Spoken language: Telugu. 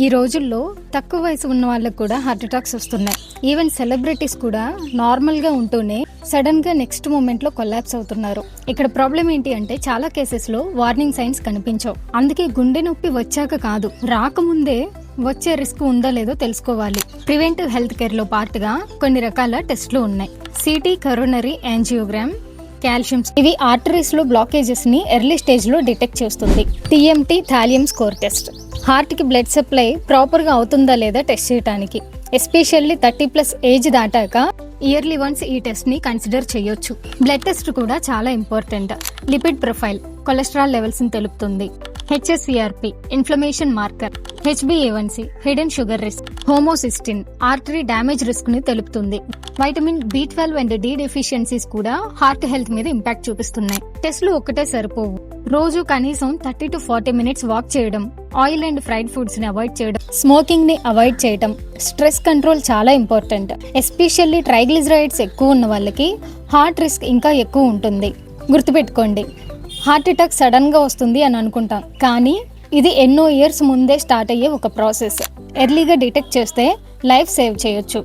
ఈ రోజుల్లో తక్కువ వయసు ఉన్న వాళ్ళకు కూడా హార్ట్ అటాక్స్ వస్తున్నాయి. ఈవెన్ సెలబ్రిటీస్ కూడా నార్మల్గా ఉంటూనే సడన్గా నెక్స్ట్ మూమెంట్లో కొలాప్స్ అవుతున్నారు. ఇక్కడ ప్రాబ్లం ఏంటి అంటే చాలా కేసెస్లో వార్నింగ్ సైన్స్ కనిపించవు. అందుకే గుండె నొప్పి వచ్చాక కాదు, రాకముందే వచ్చే రిస్క్ ఉందో లేదో తెలుసుకోవాలి. ప్రివెంటివ్ హెల్త్ కేర్లో పార్ట్గా కొన్ని రకాల టెస్ట్లు ఉన్నాయి. సిటీ, కరోనరీ యాంజియోగ్రామ్, కాల్షియం, ఇవి ఆర్టరీస్ లో బ్లాకేజెస్ ని ఎర్లీ స్టేజ్ లో డిటెక్ట్ చేస్తుంది. TMT, thallium score test, heart కి బ్లడ్ సప్లై ప్రాపర్ గా అవుతుందా లేదా టెస్ట్ చేయడానికి. ఎస్పెషల్లీ 30+ ఏజ్ దాటాక ఇయర్లీ వన్స్ ఈ టెస్ట్ ని కన్సిడర్ చేయొచ్చు. బ్లడ్ టెస్ట్ కూడా చాలా important. Lipid profile cholesterol levels ని తెలుపుతుంది. హెచ్ఎస్సిఆర్పి ఇన్ఫ్లమేషన్ మార్కర్, హెచ్బిఏవన్సి hidden sugar risk, homocysteine artery damage risk ని తెలుపుతుంది. Vitamin B12 and D deficiencies కూడా హార్ట్ హెల్త్ మీద ఇంపాక్ట్ చూపిస్తున్నాయి. టెస్ట్లు ఒక్కటే సరిపోవు. రోజు కనీసం 30 to 40 minutes వాక్ చేయడం, ఆయిల్ అండ్ ఫ్రైడ్ ఫుడ్స్ ని అవాయిడ్ చేయడం, స్మోకింగ్ ని అవాయిడ్ చేయడం, స్ట్రెస్ కంట్రోల్ చాలా ఇంపార్టెంట్. ఎస్పెషల్లీ ట్రైగ్లిజరైడ్స్ ఎక్కువ ఉన్న వాళ్ళకి హార్ట్ రిస్క్ ఇంకా ఎక్కువ ఉంటుంది. గుర్తుపెట్టుకోండి, హార్ట్ అటాక్ సడన్ గా వస్తుంది అని అనుకుంటాం, కానీ ఇది ఎన్నో ఇయర్స్ ముందే స్టార్ట్ అయ్యే ఒక ప్రాసెస్. ఎర్లీగా డిటెక్ట్ చేస్తే లైఫ్ సేవ్ చేయొచ్చు.